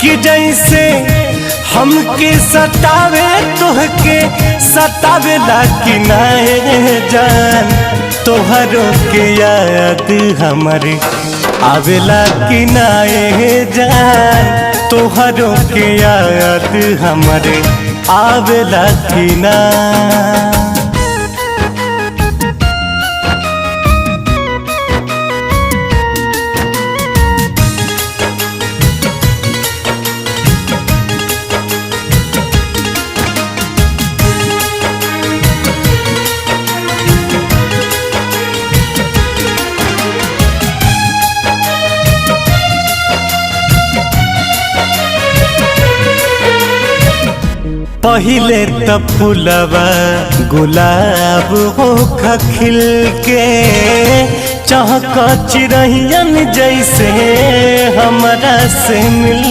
कि जैसे हमके सतावे तोहके सतावेला कि नाए जान, तोहरों के याद हमारे आवेला कि नाए जान, तोहरों के याद हमारे आवेला कि ना। पहिले त फूलवा गुलाब हो खिल के चहक चिरहियन जैसे हमरा से मिल